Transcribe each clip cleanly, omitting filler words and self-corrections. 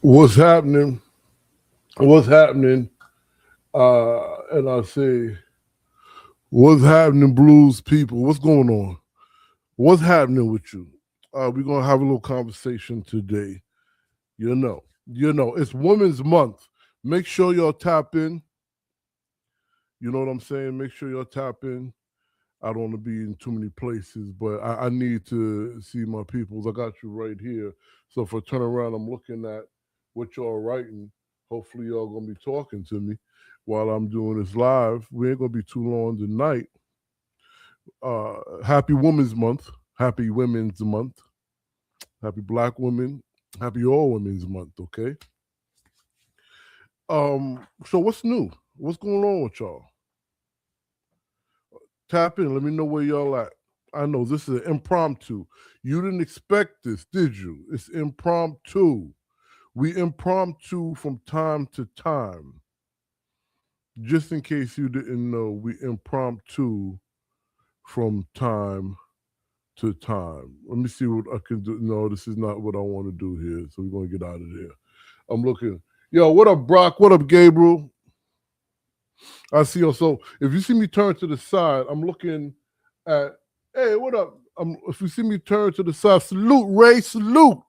What's happening? What's happening? And I say, what's happening, blues people? What's going on? What's happening with you? We're gonna have a little conversation today. It's Women's Month. Make sure y'all tap in. You know what I'm saying? Make sure y'all tap in. I don't want to be in too many places, but I need to see my peoples. I got you right here. So if I turn around, I'm looking at what y'all writing. Hopefully y'all gonna be talking to me while I'm doing this live. We ain't gonna be too long tonight. Happy Women's Month. Happy Women's Month. Happy Black Women. Happy All Women's Month, okay? So what's new? What's going on with y'all? Tap in. Let me know where y'all at. I know this is an impromptu. You didn't expect this, did you? It's impromptu. We impromptu from time to time. Just in case you didn't know, we impromptu from time to time. Let me see what I can do. No, this is not what I want to do here. So we're going to get out of there. I'm looking. Yo, what up, Brock? What up, Gabriel? I see you. So if you see me turn to the side, I'm looking at, hey, what up? If you see me turn to the side, salute, Ray, salute.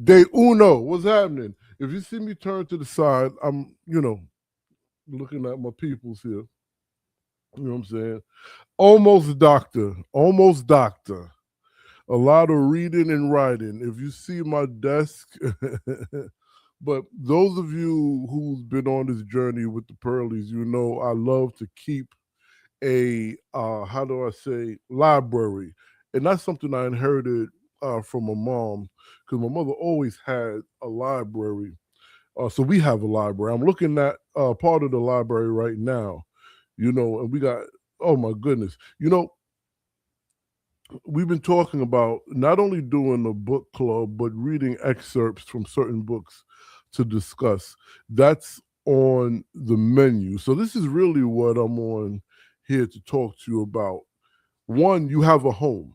De uno, what's happening? If you see me turn to the side, I'm, looking at my peoples here. You know what I'm saying? Almost doctor. A lot of reading and writing. If you see my desk, but those of you who's been on this journey with the Pearlies, you know I love to keep a library, and that's something I inherited from my mom, because my mother always had a library. So we have a library. I'm looking at part of the library right now, and we got, oh my goodness, we've been talking about not only doing a book club, but reading excerpts from certain books to discuss. That's on the menu. So this is really what I'm on here to talk to you about. One, you have a home.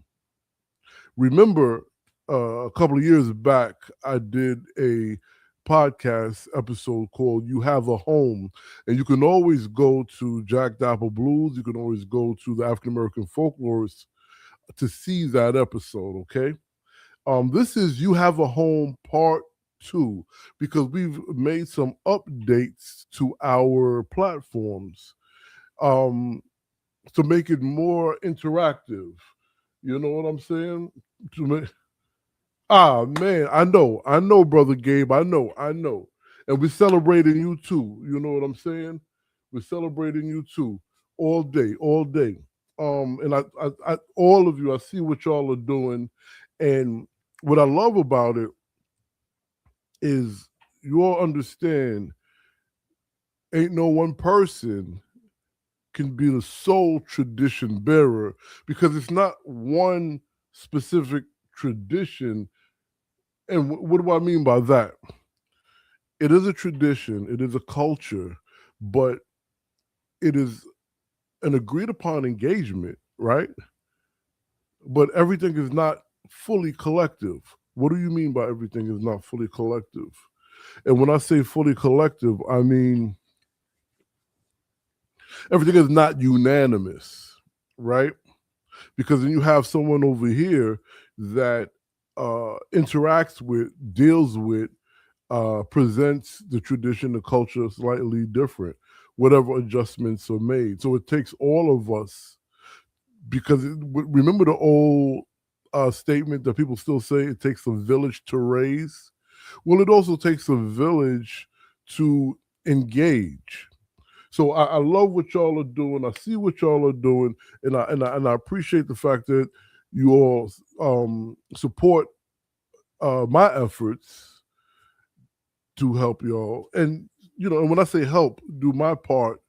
Remember, a couple of years back, I did a podcast episode called You Have a Home, and you can always go to Jack Dapple Blues. You can always go to the African American Folklorist to see that episode, okay? This is You Have a Home Part 2, because we've made some updates to our platforms to make it more interactive. You know what I'm saying? Man, I know, Brother Gabe, I know. And we're celebrating you too. You know what I'm saying? We're celebrating you too. All day. And I all of you, I see what y'all are doing. And what I love about it is you all understand ain't no one person can be the sole tradition bearer, because it's not one specific tradition. And what do I mean by that? It is a tradition, it is a culture, but it is an agreed upon engagement, right? But everything is not fully collective. What do you mean by everything is not fully collective? And when I say fully collective, I mean everything is not unanimous, right? Because then you have someone over here that interacts with, deals with, presents the tradition, the culture slightly different, whatever adjustments are made. So it takes all of us, because remember the old statement that people still say, it takes a village to raise? Well, it also takes a village to engage. So I love what y'all are doing. I see what y'all are doing, and I appreciate the fact that you all support my efforts to help y'all. And and when I say help, do my part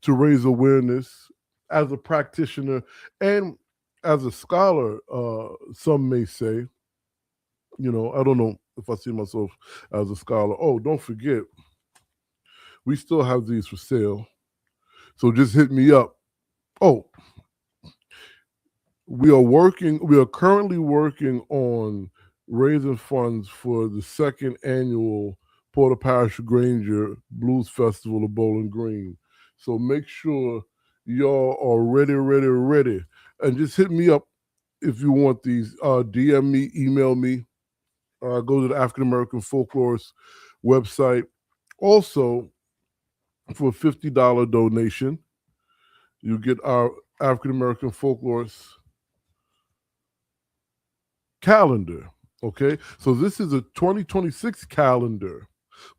to raise awareness as a practitioner and as a scholar. Some may say, I don't know if I see myself as a scholar. Oh, don't forget, we still have these for sale. So just hit me up. Oh, we are currently working on raising funds for the second annual Porter Parish Granger Blues Festival of Bowling Green. So make sure y'all are ready, ready, ready. And just hit me up if you want these. DM me, email me. Go to the African American Folklorist website. Also, for a $50 donation, you get our African American Folklorist calendar. Okay, so this is a 2026 calendar,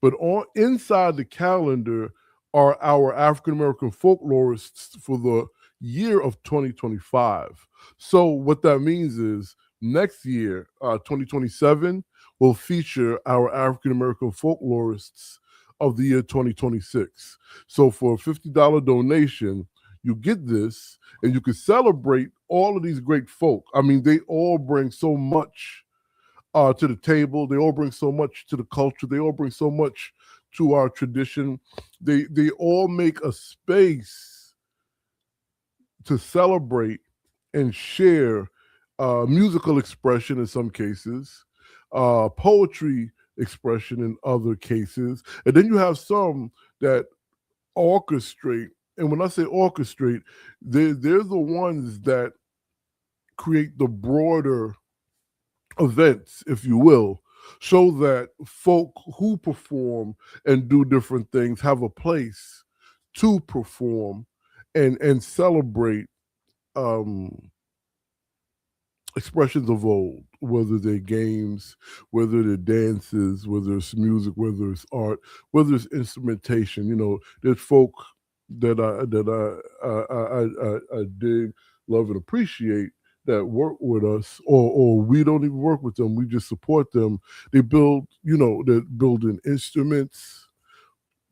but on inside the calendar are our African American folklorists for the year of 2025. So what that means is next year, 2027, will feature our African American folklorists of the year 2026. So for a $50 donation, you get this, and you can celebrate all of these great folk. I mean, they all bring so much to the table. They all bring so much to the culture. They all bring so much to our tradition. They all make a space to celebrate and share musical expression in some cases, poetry expression in other cases, and then you have some that orchestrate. And when I say orchestrate, they're the ones that create the broader events, if you will, so that folk who perform and do different things have a place to perform and celebrate um, expressions of old, whether they're games, whether they're dances, whether it's music, whether it's art, whether it's instrumentation. There's folk that I dig, love, and appreciate that work with us, or we don't even work with them. We just support them. They build, they're building instruments.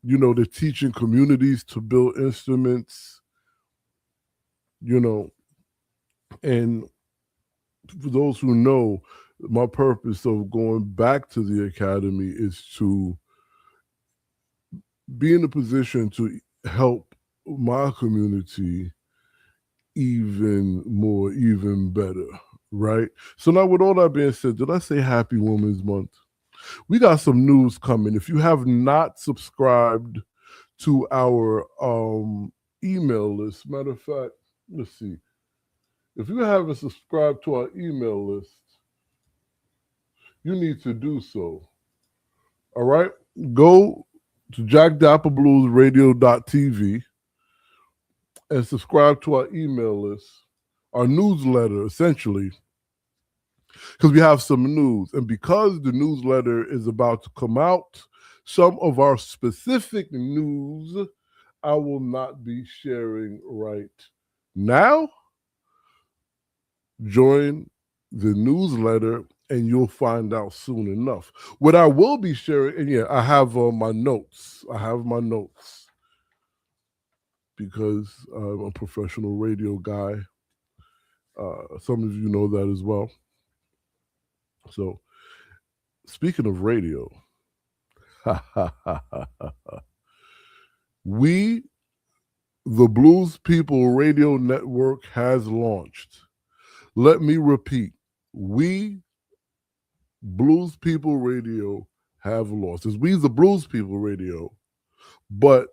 They're teaching communities to build instruments. And for those who know, my purpose of going back to the academy is to be in a position to help my community even more, even better, right? So now, with all that being said, did I say Happy Women's Month? We got some news coming. If you have not subscribed to our email list, matter of fact, let's see. If you haven't subscribed to our email list, you need to do so. All right? Go to jackdapperbluesradio.tv and subscribe to our email list, our newsletter, essentially, because we have some news. And because the newsletter is about to come out, some of our specific news I will not be sharing right now. Join the newsletter and you'll find out soon enough. What I will be sharing, and I have my notes. I have my notes because I'm a professional radio guy. Some of you know that as well. So, speaking of radio, we, the Blues People Radio Network, has launched. Let me repeat, we, Blues People Radio, have launched. It's We the Blues People Radio, but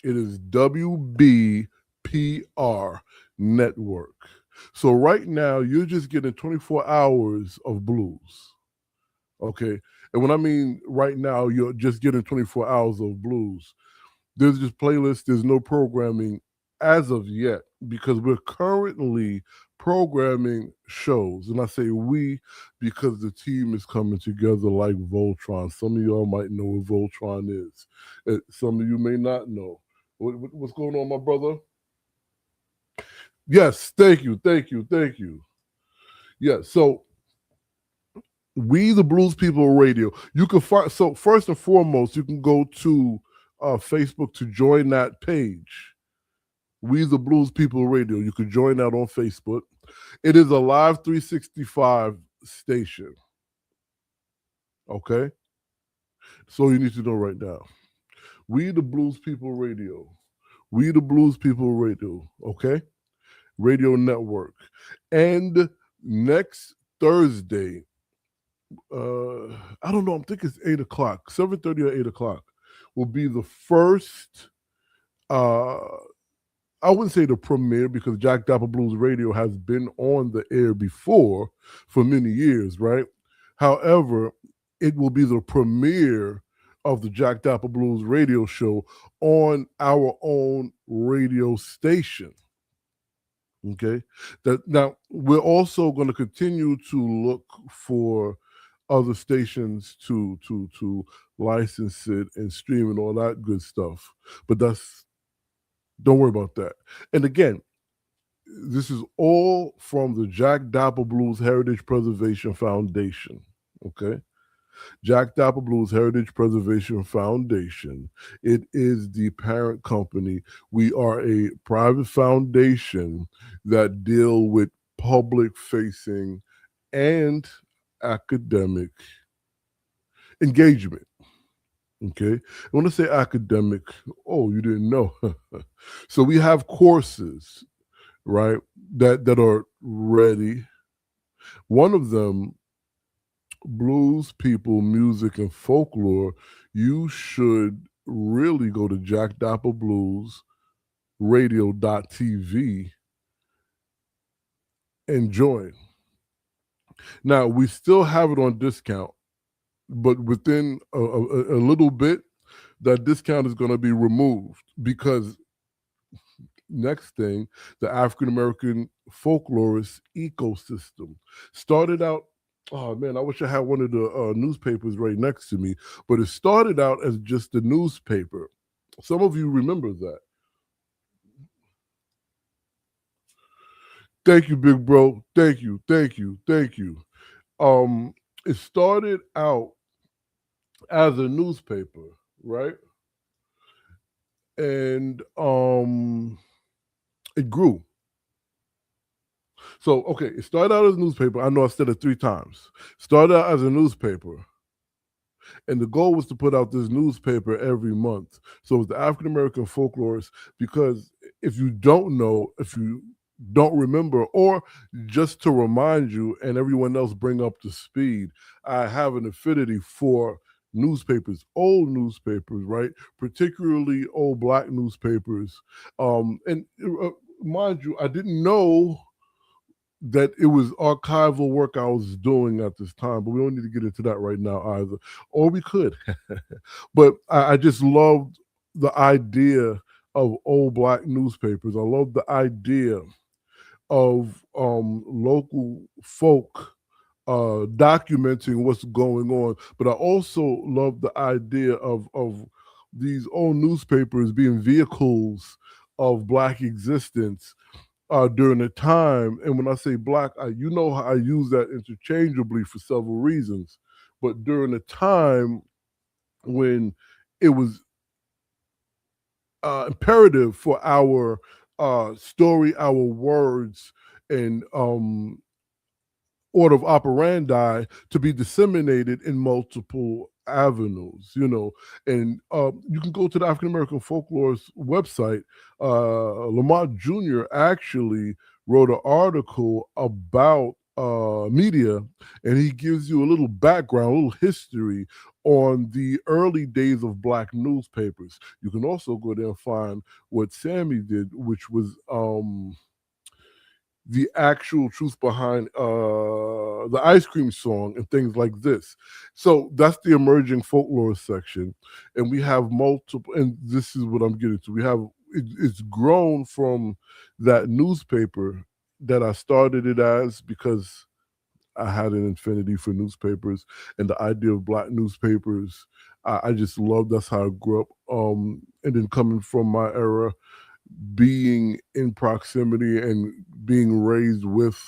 it is WBPR Network. So right now, you're just getting 24 hours of blues. Okay. And when I mean right now, you're just getting 24 hours of blues. There's just playlists, there's no programming as of yet because we're currently programming shows. And I say we because the team is coming together like Voltron. Some of y'all might know what Voltron is. Some of you may not know. What's going on, my brother? Yes, thank you, thank you, thank you. Yeah, so We the Blues People Radio. You can find, so first and foremost, you can go to Facebook to join that page. We the Blues People Radio. You can join that on Facebook. It is a live 365 station. Okay, so you need to know right now. We the Blues People Radio. We the Blues People Radio. Okay, radio network. And next Thursday, I don't know. I'm thinking it's 8 o'clock, 7:30 or 8 o'clock, will be the first. Uh, I wouldn't say the premiere because Jack Dapper Blues Radio has been on the air before for many years, right? However, it will be the premiere of the Jack Dapper Blues Radio show on our own radio station. Okay, that now we're also going to continue to look for other stations to license it and stream and all that good stuff. But that's don't worry about that. And again, this is all from the Jack Dapper Blues Heritage Preservation Foundation. Okay. Jack Dapper Blues Heritage Preservation Foundation. It is the parent company. We are a private foundation that deal with public facing and academic engagement. Okay. When I say academic, oh, you didn't know. So we have courses, right, that are ready. One of them, Blues People, Music and Folklore. You should really go to Jack Dapper Blues radio.tv and join. Now, we still have it on discount, but within a little bit, that discount is going to be removed because next thing, the African American Folklorist ecosystem started out. Oh man, I wish I had one of the newspapers right next to me, but it started out as just a newspaper. Some of you remember that. Thank you, big bro. Thank you, thank you, thank you. It started out as a newspaper, right? And it grew. So, okay, it started out as a newspaper. I know I said it 3 times. Started out as a newspaper. And the goal was to put out this newspaper every month. So it was the African American Folklorist, because if you don't know, if you don't remember, or just to remind you and everyone else bring up to speed, I have an affinity for newspapers, old newspapers, right? Particularly old Black newspapers. And mind you, I didn't know that it was archival work I was doing at this time, but we don't need to get into that right now either. Or we could. But I just loved the idea of old Black newspapers. I love the idea of local folk documenting what's going on. But I also love the idea of these old newspapers being vehicles of Black existence during a time. And when I say Black, you know how I use that interchangeably for several reasons. But during a time when it was imperative for our story, our words, and order of operandi to be disseminated in multiple avenues, and you can go to the African American Folklorist website. Lamont Jr. actually wrote an article about media, and he gives you a little background, a little history on the early days of Black newspapers. You can also go there and find what Sammy did, which was the actual truth behind the ice cream song and things like this. So that's the emerging folklore section. And we have multiple, and this is what I'm getting to. It's grown from that newspaper that I started it as, because I had an affinity for newspapers and the idea of Black newspapers I just love. That's how I grew up. And then coming from my era, being in proximity and being raised with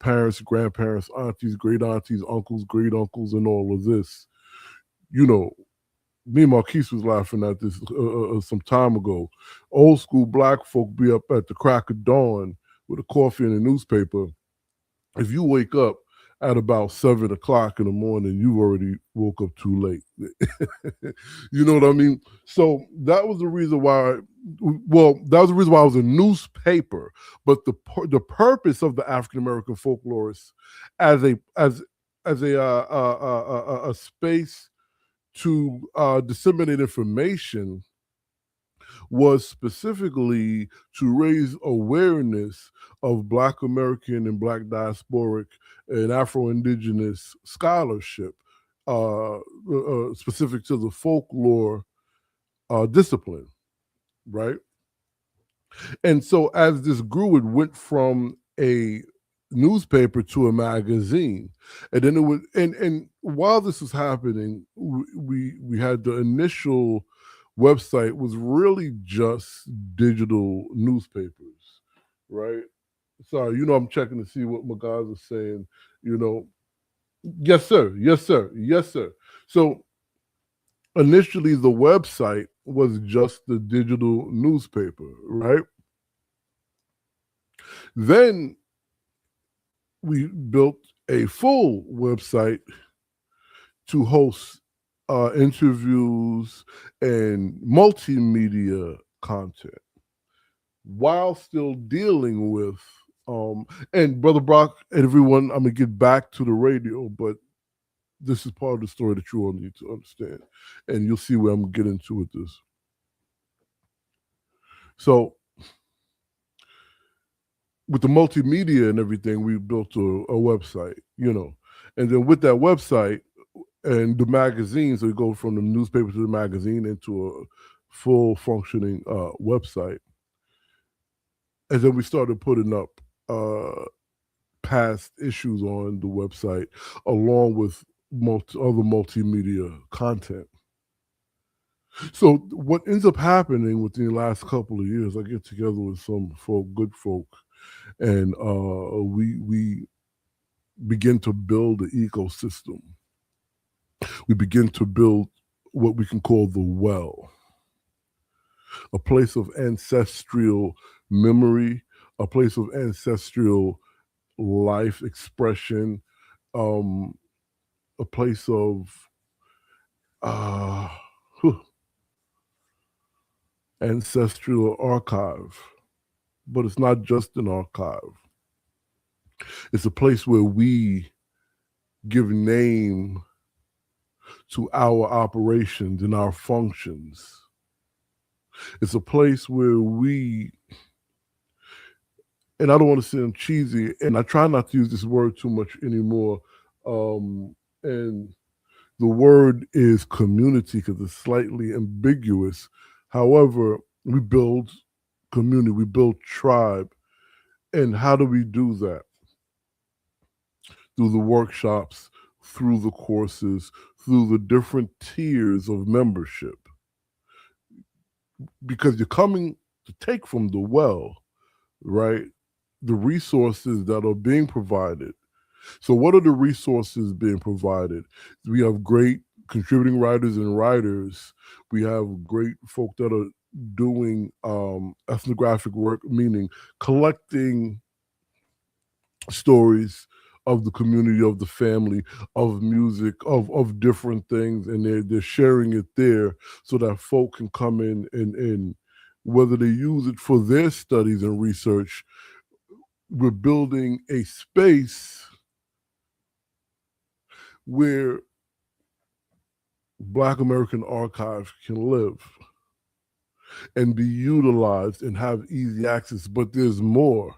parents, grandparents, aunties, great aunties, uncles, great uncles, and all of this. You know, me and Marquise was laughing at this some time ago. Old school black folk be up at the crack of dawn with a coffee and a newspaper. If you wake up at about 7 o'clock in the morning, you already woke up too late. You know what I mean? So that was the reason why. Well, that was the reason why I was a newspaper. But the purpose of the African American Folklorist as a space to disseminate information was specifically to raise awareness of Black American and Black diasporic and Afro-Indigenous scholarship specific to the folklore discipline, right? And so as this grew, it went from a newspaper to a magazine, and then it was, and while this was happening, we had the initial website was really just digital newspapers, right? Sorry, I'm checking to see what my guys are saying. You know, yes, sir, yes, sir, yes, sir. So initially, the website was just the digital newspaper, right? Then we built a full website to host interviews and multimedia content while still dealing with and Brother Brock and everyone, I'm gonna get back to the radio, but this is part of the story that you all need to understand, and you'll see where I'm getting to with this. So with the multimedia and everything, we built a website, and then with that website and the magazine, so we go from the newspaper to the magazine into a full functioning website. And then we started putting up past issues on the website along with other multimedia content. So what ends up happening within the last couple of years, I get together with some good folk, and we begin to build an ecosystem. We begin to build what we can call the well, a place of ancestral memory, a place of ancestral life expression, a place of uh, ancestral archive. But it's not just an archive. It's a place where we give name to our operations and our functions. It's a place where we, and I don't want to sound cheesy, and I try not to use this word too much anymore. And the word is community because it's slightly ambiguous. However, we build community, we build tribe. And how do we do that? Through the workshops, through the courses, through the different tiers of membership. Because you're coming to take from the well, right? The resources that are being provided. So what are the resources being provided? We have great contributing writers and writers. We have great folk that are doing ethnographic work, meaning collecting stories of the community, of the family, of music, of different things, and they're sharing it there so that folk can come in and whether they use it for their studies and research, we're building a space where Black American archives can live and be utilized and have easy access. But there's more.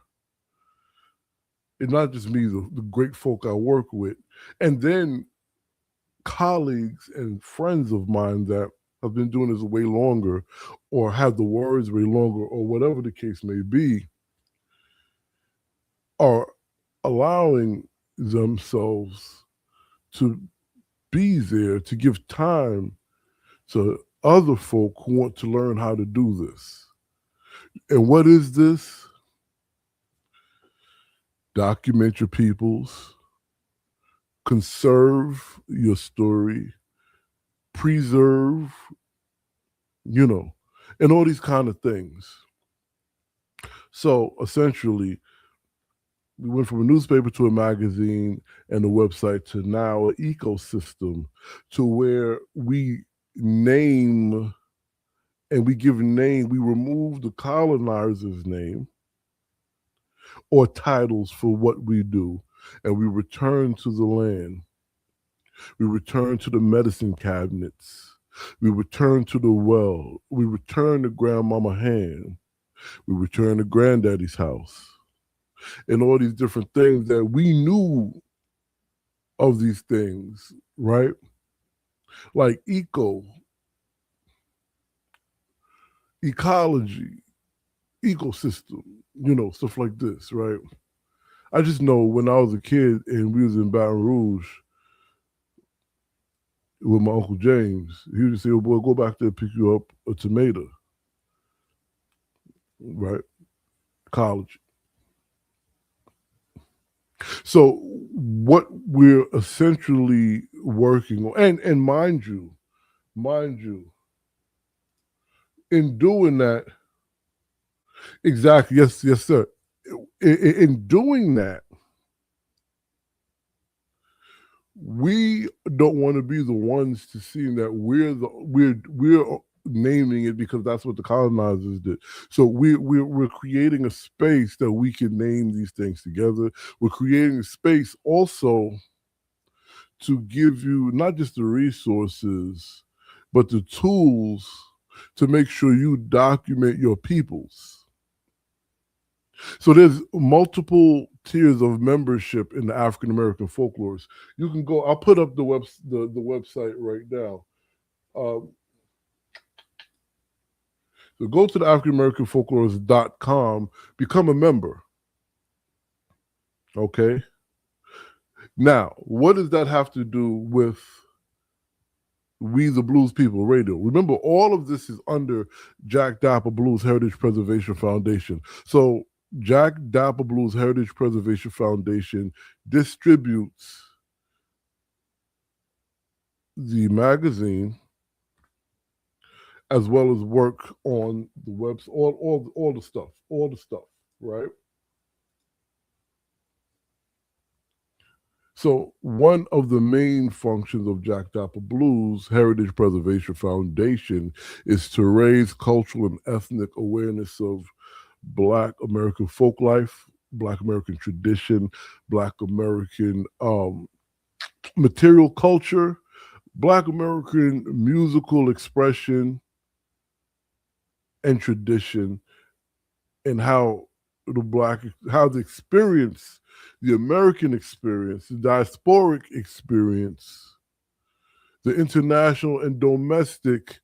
It's not just me, the great folk I work with, and then colleagues and friends of mine that have been doing this way longer or have the words way longer or whatever the case may be are allowing themselves to be there to give time to other folk who want to learn how to do this. And what is this? Document your peoples, conserve your story, preserve, you know, and all these kind of things. So essentially, we went from a newspaper to a magazine and a website to now an ecosystem to where we name and we give name, we remove the colonizer's name or titles for what we do, and we return to the land. We return to the medicine cabinets. We return to the well. We return to grandmama hand. We return to granddaddy's house. And all these different things that we knew of these things, right? Like ecology, ecosystem, stuff like this, right? I just know when I was a kid and we was in Baton Rouge with my Uncle James, he would say, oh boy, go back there and pick you up a tomato, right? College. So what we're essentially working on, and mind you, in doing that, exactly, yes, sir. In doing that, we don't want to be the ones to see that we're naming it because that's what the colonizers did. So we're creating a space that we can name these things together. We're creating a space also to give you not just the resources, but the tools to make sure you document your peoples. So there's multiple tiers of membership in the African American Folklorist. You can go. I'll put up the website right now. So go to the AfricanAmericanFolklorist.com, become a member. Okay. Now, what does that have to do with We the Blues People Radio? Remember, all of this is under Jack Dapper Blues Heritage Preservation Foundation. So Jack Dapper Blues Heritage Preservation Foundation distributes the magazine as well as work on the webs, all the stuff, right? So one of the main functions of Jack Dapper Blues Heritage Preservation Foundation is to raise cultural and ethnic awareness of Black American folk life, Black American tradition, Black American material culture, Black American musical expression and tradition, and how the experience, the American experience, the diasporic experience, the international and domestic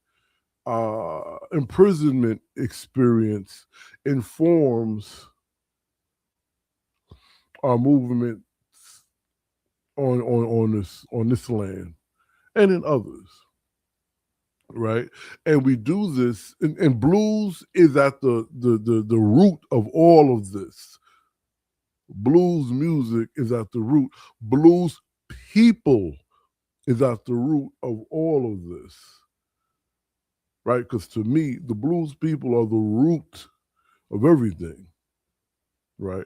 imprisonment experience informs our movement on this land and in others, right? And we do this, and blues is at the root of all of this. Blues music is at the root. Blues people is at the root of all of this, right? Because to me, the blues people are the root of everything, right?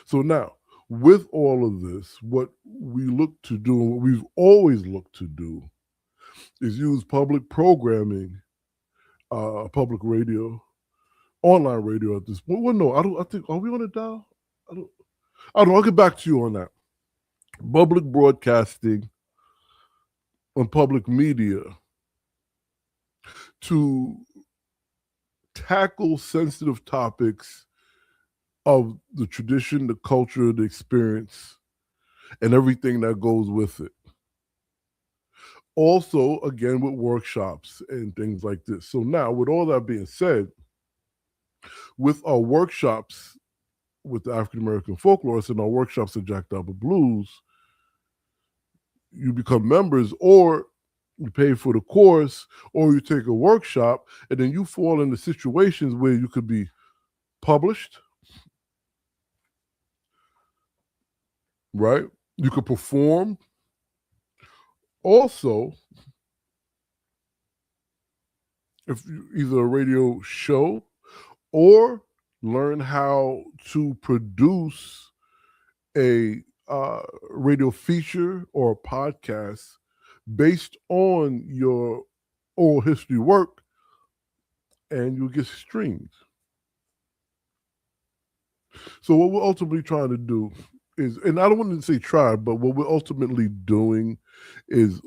So now, with all of this, what we look to do, and what we've always looked to do, is use public programming, public radio, online radio at this point. Well, no, I think, are we on a dial? I don't know. I'll get back to you on that. Public broadcasting and public media to tackle sensitive topics of the tradition, the culture, the experience, and everything that goes with it. Also, again, with workshops and things like this. So now, with all that being said, with our workshops with the African American Folklorist and our workshops at Jack Dapper Blues, you become members, or you pay for the course, or you take a workshop, and then you fall into situations where you could be published, right? You could perform. Also, if you, either a radio show or learn how to produce a radio feature or a podcast based on your oral history work, and you'll get streamed. So what we're ultimately trying to do is, and I don't want to say try, but what we're ultimately doing is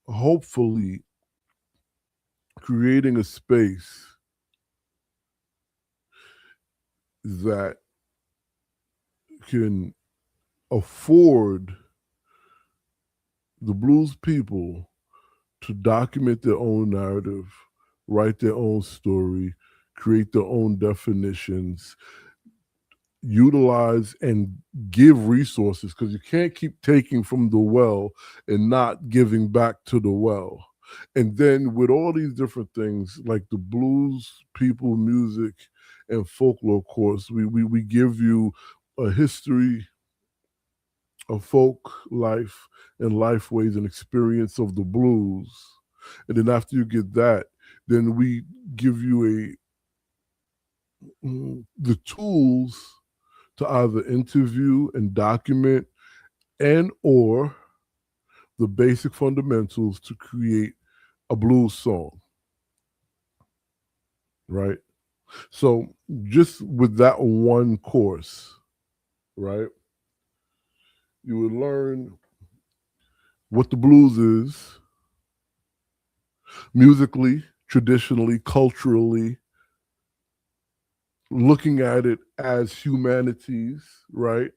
hopefully creating a space that can afford the blues people to document their own narrative, write their own story, create their own definitions, utilize and give resources, because you can't keep taking from the well and not giving back to the well. And then with all these different things like the blues people music and folklore course, we give you a history of folk life and life ways and experience of the blues. And then after you get that, then we give you the tools to either interview and document, and or the basic fundamentals to create a blues song, right? So just with that one course, right, you would learn what the blues is musically, traditionally, culturally, looking at it as humanities, right?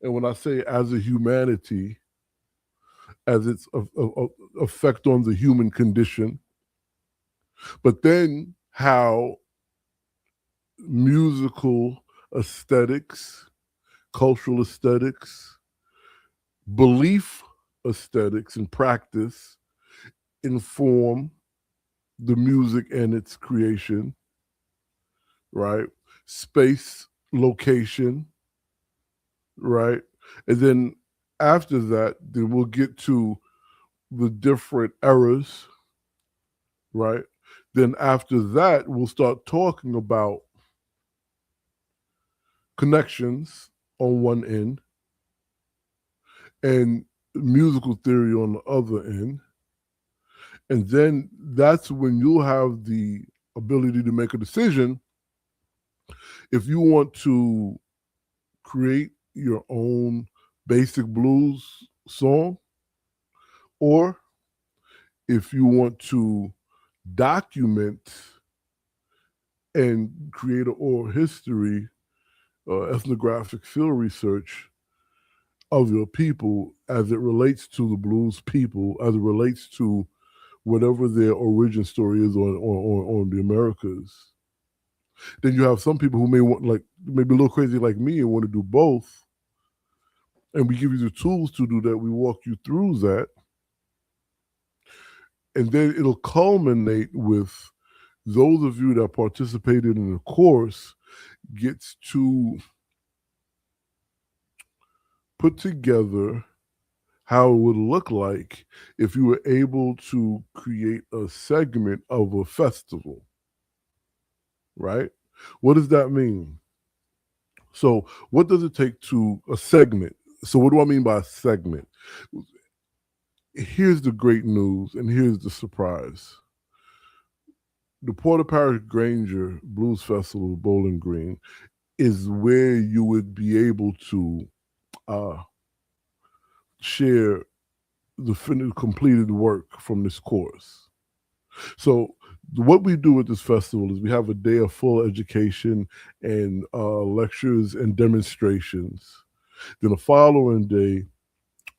And when I say as a humanity, as its effect on the human condition, but then how musical aesthetics, cultural aesthetics, belief aesthetics, and practice inform the music and its creation, right? Space, location, right? And then after that, then we'll get to the different eras, right? Then after that, we'll start talking about connections on one end and musical theory on the other end. And then that's when you'll have the ability to make a decision if you want to create your own basic blues song, or if you want to document and create an oral history, ethnographic field research of your people as it relates to the blues people, as it relates to whatever their origin story is on the Americas. Then you have some people who may want, like, maybe a little crazy like me and want to do both. And we give you the tools to do that. We walk you through that. And then it'll culminate with those of you that participated in the course gets to put together how it would look like if you were able to create a segment of a festival, right? What does that mean? So what does it take to a segment? So what do I mean by a segment? Here's the great news and here's the surprise. The Porter Parish Granger Blues Festival, Bowling Green, is where you would be able to share the finished, completed work from this course. So what we do with this festival is we have a day of full education and lectures and demonstrations. Then the following day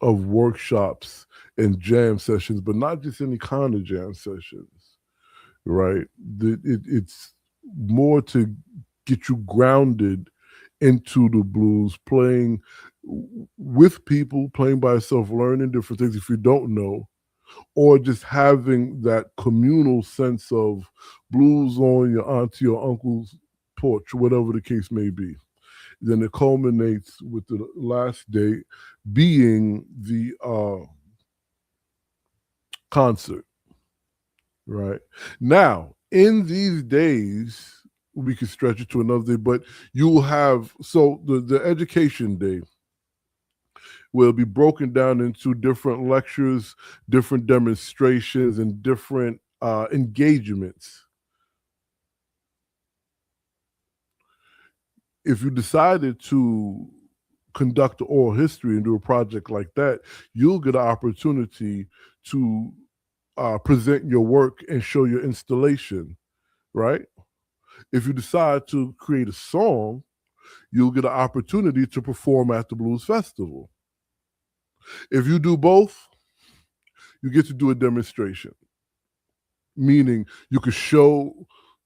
of workshops and jam sessions, but not just any kind of jam sessions, right? It's more to get you grounded into the blues, playing with people, playing by yourself, learning different things if you don't know, or just having that communal sense of blues on your auntie or uncle's porch, whatever the case may be. Then it culminates with the last day being the concert, right? Now, in these days, we could stretch it to another day, but you will have, so the education day will be broken down into different lectures, different demonstrations, and different engagements. If you decided to conduct oral history and do a project like that, you'll get an opportunity to present your work and show your installation, right? If you decide to create a song, you'll get an opportunity to perform at the Blues Festival. If you do both, you get to do a demonstration, meaning you could show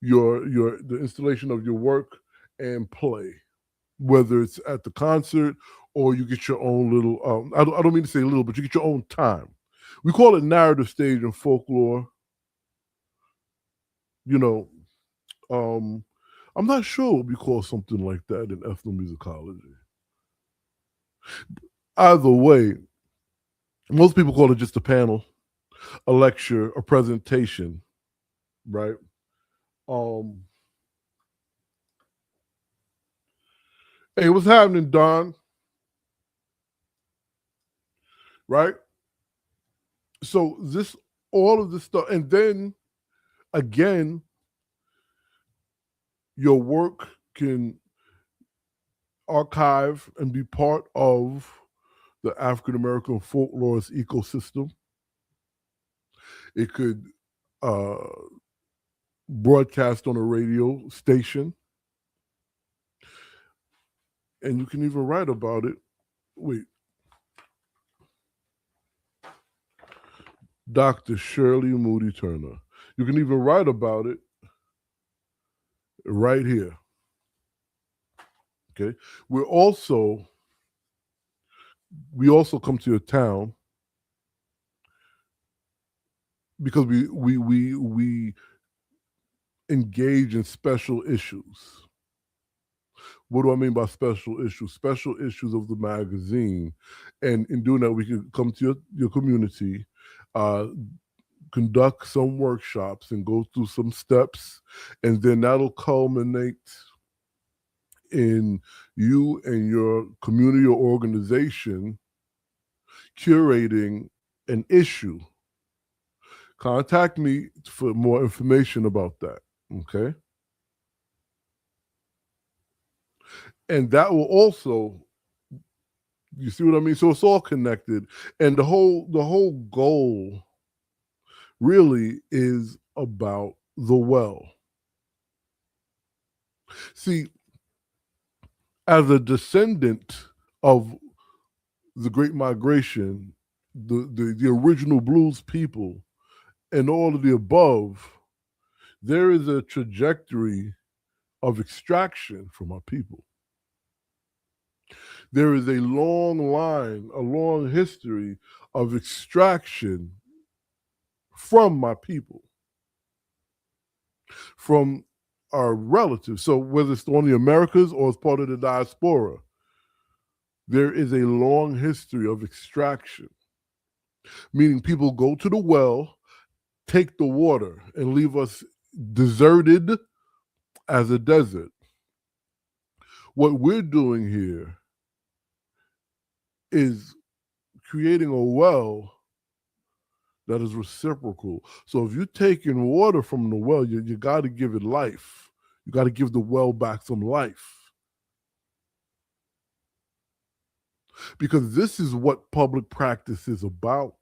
your the installation of your work and play, whether it's at the concert or you get your own little. I don't mean to say little, but you get your own time. We call it narrative stage in folklore. You know, um, I'm not sure we call something like that in ethnomusicology. Either way, most people call it just a panel, a lecture, a presentation, right? Um, hey, what's happening, Don? Right? So this, all of this stuff, and then again, your work can archive and be part of the African American folklorist ecosystem. It could uh, broadcast on a radio station, and you can even write about it. Wait, Dr. Shirley Moody Turner. You can even write about it right here. Okay. We also come to your town because we engage in special issues. What do I mean by special issues? Special issues of the magazine. And in doing that, we can come to your community, uh, conduct some workshops and go through some steps, and then that'll culminate in you and your community or organization curating an issue. Contact me for more information about that. Okay. And that will also, you see what I mean? So it's all connected. And the whole goal really is about the well. See, as a descendant of the Great Migration, the original blues people, and all of the above, there is a trajectory of extraction from our people. There is a long line, a long history of extraction from my people, from our relatives. So whether it's on the Americas or as part of the diaspora, there is a long history of extraction, meaning people go to the well, take the water, and leave us deserted as a desert. What we're doing here is creating a well that is reciprocal. So if you're taking water from the well, you got to give it life. You got to give the well back some life. Because this is what public practice is about.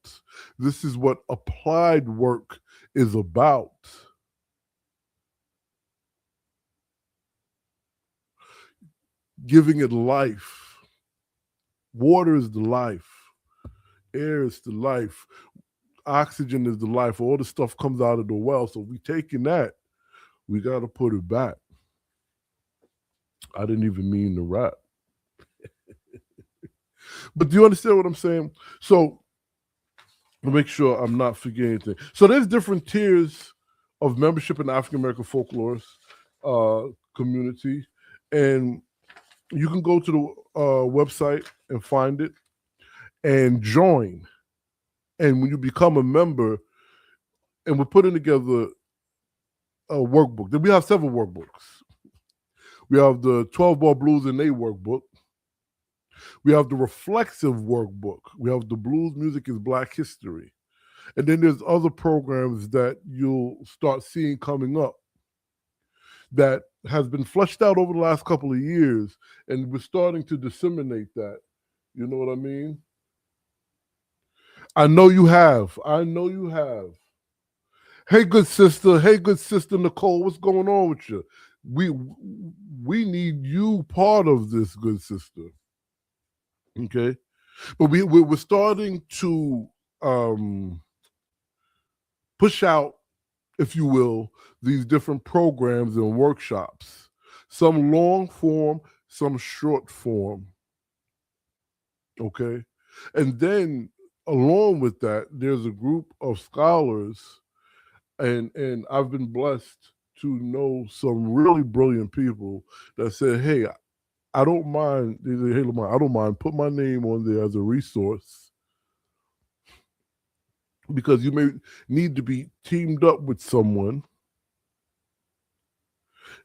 This is what applied work is about. Giving it life. Water is the life. Air is the life. Oxygen is the life. All the stuff comes out of the well. So we taking that, we got to put it back. I didn't even mean to rap. But do you understand what I'm saying? So to make sure I'm not forgetting anything. So there's different tiers of membership in the African American Folklorist community, and you can go to the website and find it and join. And when you become a member, and we're putting together a workbook. Then we have several workbooks. We have the 12 Ball Blues and A workbook. We have the reflexive workbook. We have the Blues Music is Black History. And then there's other programs that you'll start seeing coming up that has been fleshed out over the last couple of years, and we're starting to disseminate that. You know what I mean? I know you have. I know you have. Hey, good sister. Hey, good sister Nicole. What's going on with you? We need you part of this, good sister. Okay, but we're starting to push out, if you will, these different programs and workshops. Some long form, some short form. Okay, and then along with that, there's a group of scholars, and I've been blessed to know some really brilliant people that said, "Hey, I don't mind. They say, hey, Lamar, I don't mind. Put my name on there as a resource because you may need to be teamed up with someone.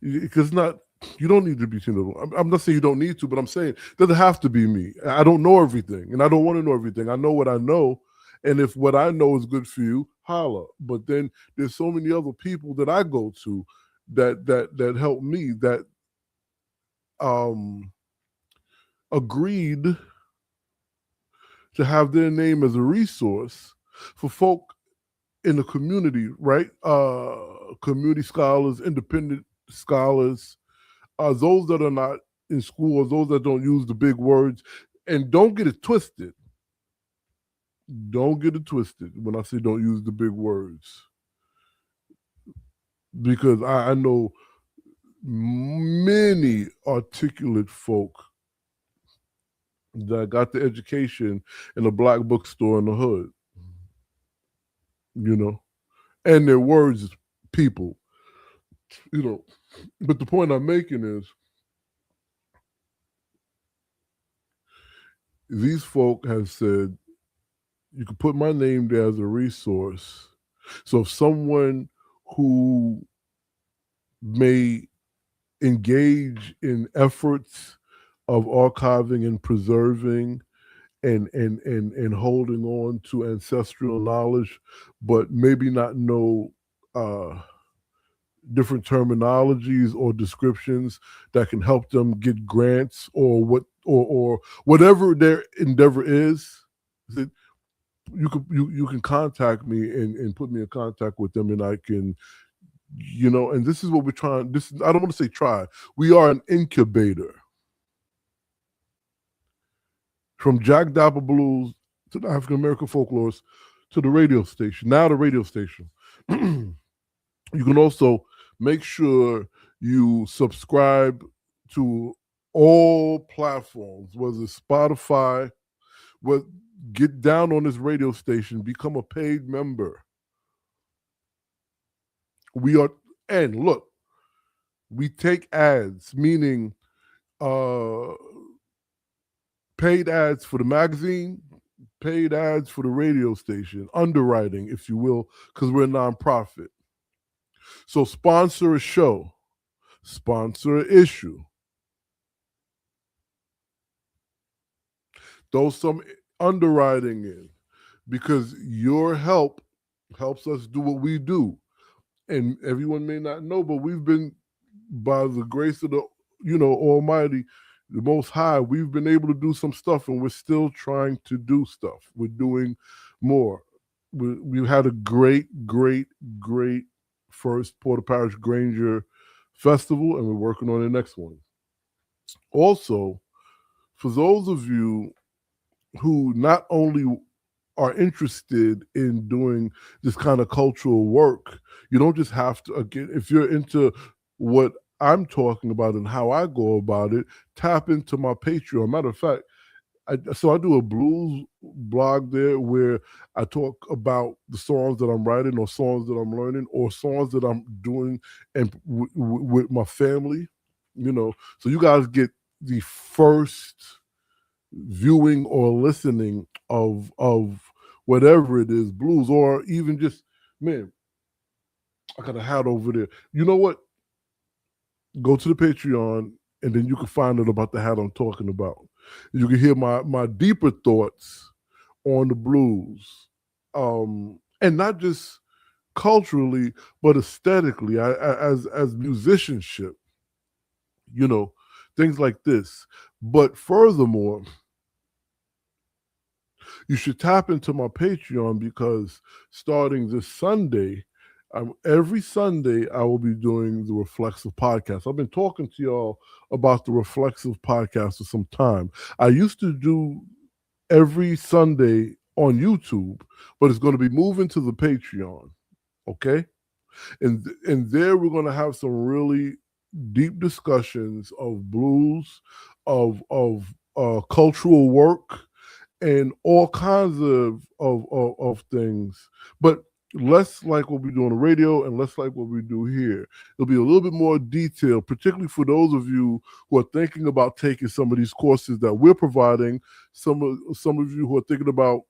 Because not you don't need to be teamed up. I'm not saying you don't need to, but I'm saying it doesn't have to be me. I don't know everything, and I don't want to know everything. I know what I know, and if what I know is good for you, holla. But then there's so many other people that I go to that help me that um agreed to have their name as a resource for folk in the community, right? Community scholars, independent scholars, those that are not in school, or those that don't use the big words. And don't get it twisted. Don't get it twisted when I say don't use the big words. Because I know many articulate folk that got the education in a black bookstore in the hood, you know, and their words, people, you know. But the point I'm making is these folk have said, you can put my name there as a resource. So if someone who may engage in efforts of archiving and preserving and holding on to ancestral knowledge, but maybe not know different terminologies or descriptions that can help them get grants or whatever their endeavor is, you can contact me and put me in contact with them, and I can, you know. And this is what we're trying. This I don't want to say try. We are an incubator. From Jack Dapper Blues to the African American Folklorist to the radio station. Now the radio station. You can also make sure you subscribe to all platforms, whether it's Spotify, get down on this radio station, become a paid member. We are, and look, we take ads, meaning paid ads for the magazine, paid ads for the radio station, underwriting, if you will, because we're a nonprofit. So sponsor a show, sponsor an issue. Throw some underwriting in, because your help helps us do what we do. And everyone may not know, but we've been, by the grace of the, Almighty, the Most High, we've been able to do some stuff, and we're still trying to do stuff. We're doing more. We've had a great first Port-au-Parish Granger Festival, and we're working on the next one. Also, for those of you who not only are interested in doing this kind of cultural work, you don't just have to, again, if you're into what I'm talking about and how I go about it, tap into my Patreon. Matter of fact, I do a blues blog there where I talk about the songs that I'm writing or songs that I'm learning or songs that I'm doing and with my family, So you guys get the first viewing or listening of whatever it is, blues or even just, man, I got a hat over there. You know what? Go to the Patreon and then you can find out about the hat I'm talking about. You can hear my deeper thoughts on the blues, and not just culturally, but aesthetically, as musicianship, you know, things like this. But furthermore, you should tap into my Patreon because starting this Sunday, every Sunday I will be doing the Reflexive Podcast. I've been talking to y'all about the Reflexive Podcast for some time. I used to do every Sunday on YouTube, but it's going to be moving to the Patreon. Okay, and there we're going to have some really deep discussions of blues, of cultural work, and all kinds of things, but less like what we do on the radio and less like what we do here. It'll be a little bit more detailed, particularly for those of you who are thinking about taking some of these courses that we're providing. Some of you who are thinking about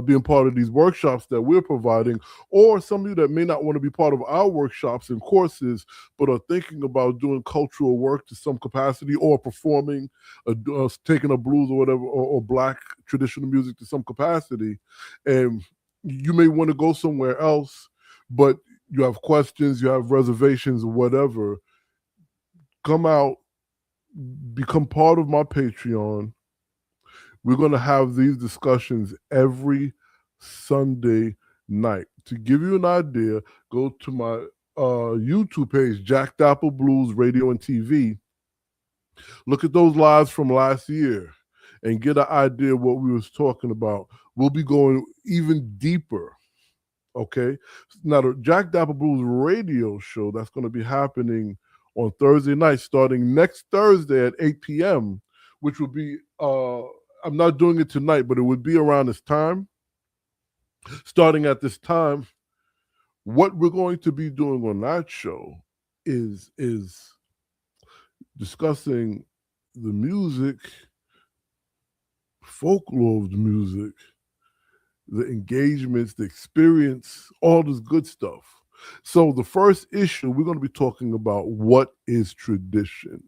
being part of these workshops that we're providing, or some of you that may not want to be part of our workshops and courses, but are thinking about doing cultural work to some capacity or performing, taking a blues or whatever, or black traditional music to some capacity. And you may want to go somewhere else, but you have questions, you have reservations, whatever. Come out, become part of my Patreon. We're going to have these discussions every Sunday night. To give you an idea, go to my YouTube page, Jack Dapple Blues Radio and TV. Look at those lives from last year and get an idea of what we was talking about. We'll be going even deeper. Okay. Now the Jack Dapple Blues radio show that's going to be happening on Thursday night, starting next Thursday at 8 p.m., which will be I'm not doing it tonight, but it would be around this time. Starting at this time, what we're going to be doing on that show is discussing the music, folklore of the music, the engagements, the experience, all this good stuff. So the first issue, we're going to be talking about what is tradition.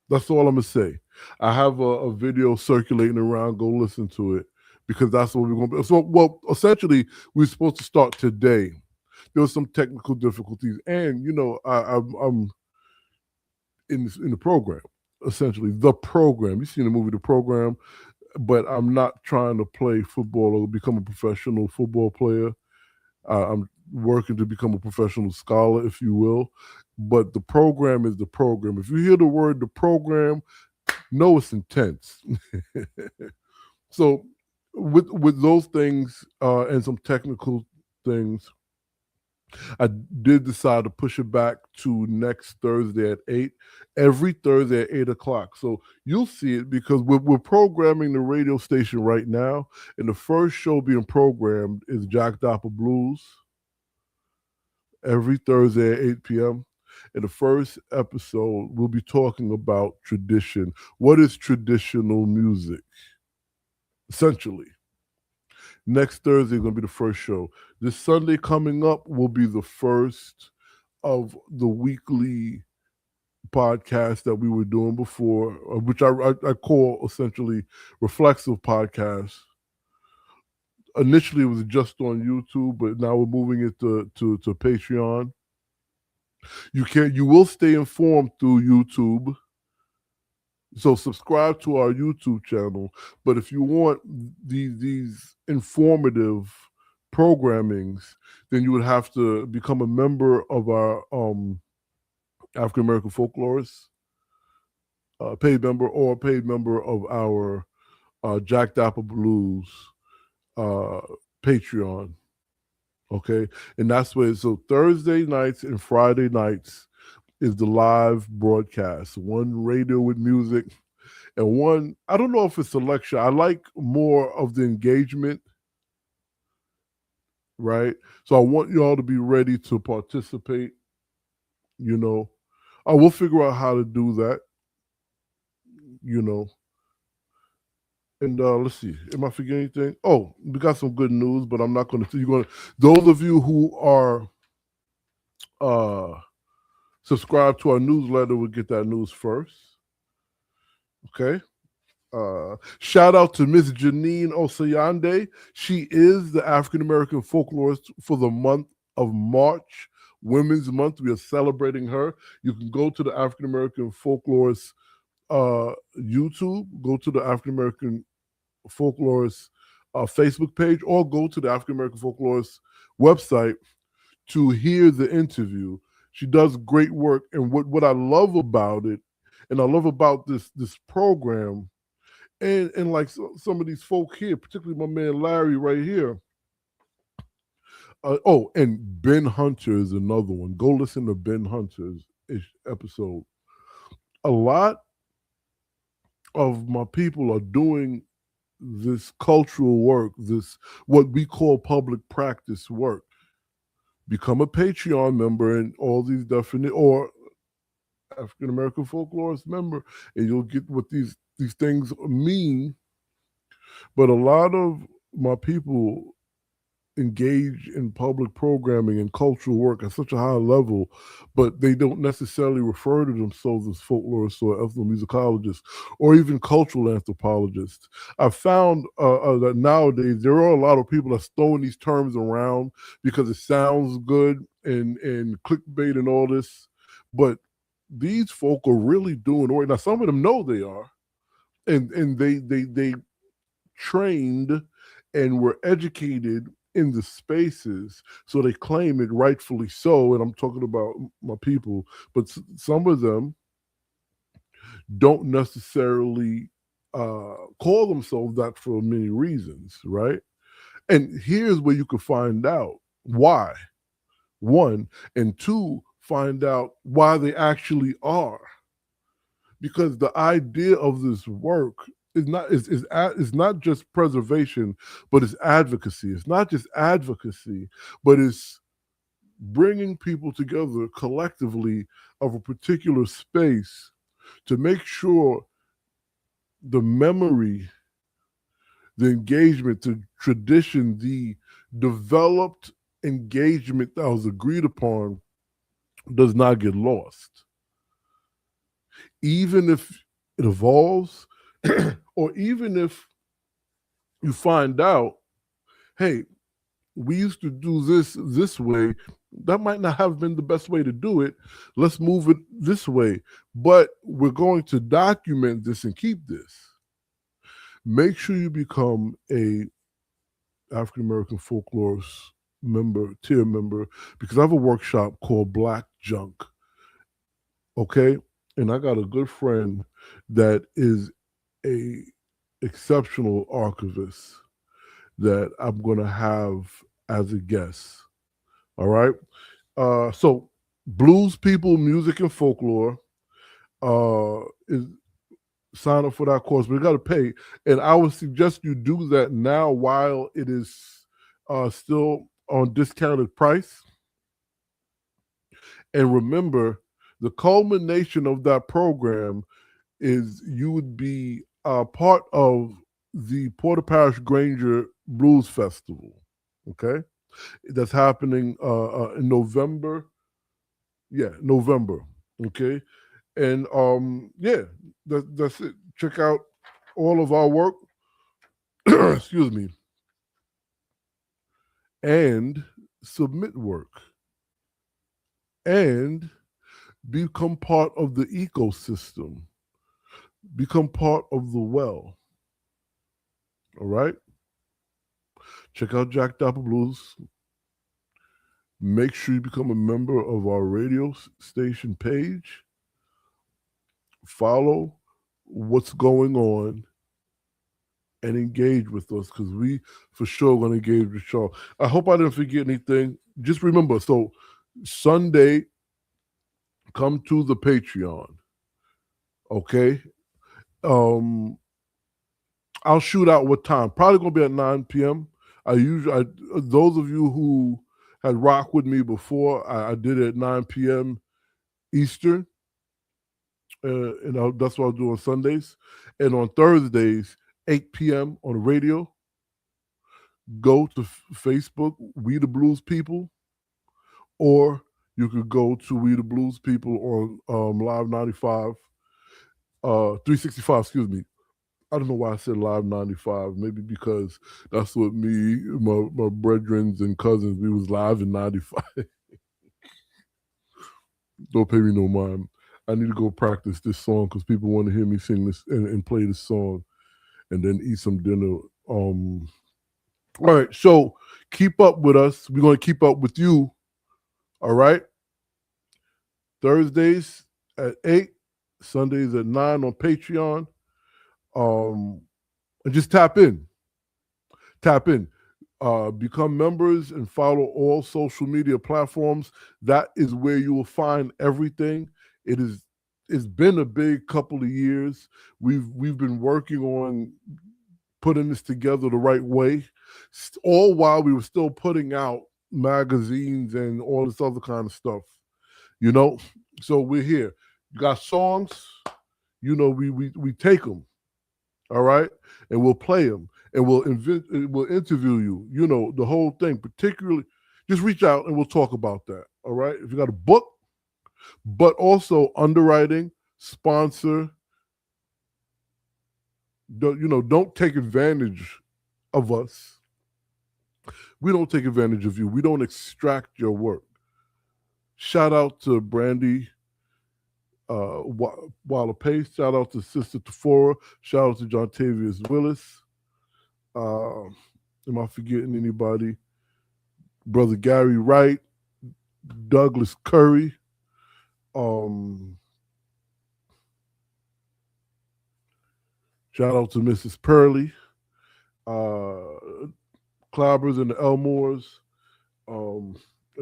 That's all I'm going to say. I have a video circulating around. Go listen to it because that's what we're going to be. So, well, essentially, we're supposed to start today. There were some technical difficulties. And, I'm in the program, essentially. The program. You've seen the movie The Program, but I'm not trying to play football or become a professional football player. I'm working to become a professional scholar, if you will. But the program is the program. If you hear the word the program, know it's intense. So with those things and some technical things, I did decide to push it back to next Thursday at 8, every Thursday at 8 o'clock. So you'll see it because we're programming the radio station right now. And the first show being programmed is Jack Dapple Blues every Thursday at 8 p.m. In the first episode, we'll be talking about tradition. What is traditional music? Essentially. Next Thursday is going to be the first show. This Sunday coming up will be the first of the weekly podcast that we were doing before, which I call essentially reflexive podcasts. Initially, it was just on YouTube, but now we're moving it to Patreon. You will stay informed through YouTube. So subscribe to our YouTube channel. But if you want these informative programmings, then you would have to become a member of our African American Folklorist paid member, or a paid member of our Jack Dapple Blues Patreon. Okay, and that's where. So Thursday nights and Friday nights is the live broadcast. One radio with music, and one, I don't know if it's a lecture. I like more of the engagement, right? So I want you all to be ready to participate, you know. I will figure out how to do that, you know. And let's see, am I forgetting anything? Oh, we got some good news, but I'm not going to. You're going to. Those of you who are uh, subscribed to our newsletter will get that news first. Okay. Shout out to Miss Janine Osayande. She is the African American folklorist for the month of March, Women's Month. We are celebrating her. You can go to the African American Folklorist YouTube, go to the African American Folklorist Facebook page, or go to the African American Folklorist website to hear the interview. She does great work, and what I love about it, and I love about this program, and like some of these folk here, particularly my man Larry right here. Oh, and Ben Hunter is another one. Go listen to Ben Hunter's episode. A lot of my people are doing this cultural work, this what we call public practice work. Become a Patreon member and all these definite, or African American Folklorist member, and you'll get what these things mean. But a lot of my people engage in public programming and cultural work at such a high level, but they don't necessarily refer to themselves as folklorists or ethnomusicologists or even cultural anthropologists. I found that nowadays there are a lot of people that's throwing these terms around because it sounds good and clickbait and all this, but these folk are really doing work. Now, some of them know they are, and they trained and were educated in the spaces, so they claim it rightfully so. And I'm talking about my people, but some of them don't necessarily call themselves that for many reasons, right? And here's where you can find out why. One, and two, find out why they actually are. Because the idea of this work is not just preservation, but it's advocacy. It's not just advocacy, but it's bringing people together collectively of a particular space to make sure the memory, the engagement, the tradition, the developed engagement that was agreed upon does not get lost. Even if it evolves, or even if you find out, hey, we used to do this way, that might not have been the best way to do it. Let's move it this way. But we're going to document this and keep this. Make sure you become a African American Folklorist tier member, because I have a workshop called Black Junk. Okay? And I got a good friend that is a exceptional archivist that I'm going to have as a guest. All right. So Blues People, Music and Folklore is sign up for that course, but you got to pay. And I would suggest you do that now while it is still on discounted price. And remember, the culmination of that program is you would be part of the Porter Parish Granger Blues Festival. Okay, that's happening in November. Yeah, November. Okay, and yeah, that's it. Check out all of our work. Excuse me, and submit work, and become part of the ecosystem. Become part of the well. All right? Check out Jack Dapper Blues. Make sure you become a member of our radio station page. Follow what's going on and engage with us, because we for sure going to engage with y'all. I hope I didn't forget anything. Just remember, so Sunday, come to the Patreon. Okay. Um, I'll shoot out what time. Probably gonna be at 9 p.m. Those of you who had rocked with me before, I did it at 9 p.m. Eastern, and that's what I'll do on Sundays. And on Thursdays, 8 p.m. on the radio. Go to Facebook, We the Blues People, or you could go to We the Blues People on Live 95, 365, excuse me. I don't know why I said Live 95. Maybe because that's what me, my brethren and cousins, we was live in 95. Don't pay me no mind. I need to go practice this song because people want to hear me sing this and play this song and then eat some dinner. All right, so keep up with us. We're going to keep up with you. All right? Thursdays at 8, Sundays at 9 on Patreon. And just tap in. Tap in. Become members and follow all social media platforms. That is where you will find everything. It's been a big couple of years. We've been working on putting this together the right way, all while we were still putting out magazines and all this other kind of stuff. You know, so we're here. You got songs, you know, we take them, all right, and we'll play them, and we'll interview you. You know, the whole thing. Particularly, just reach out and we'll talk about that. All right. If you got a book, but also underwriting, sponsor. Don't take advantage of us. We don't take advantage of you. We don't extract your work. Shout out to Brandy Waller Pace. Shout out to Sister Tafora. Shout out to John Tavius Willis. Am I forgetting anybody? Brother Gary Wright, Douglas Curry. Shout out to Mrs. Purley, Clobbers and the Elmores. And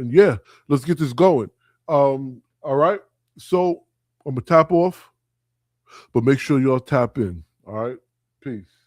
yeah, let's get this going. All right. So I'm going to tap off, but make sure y'all tap in. All right. Peace.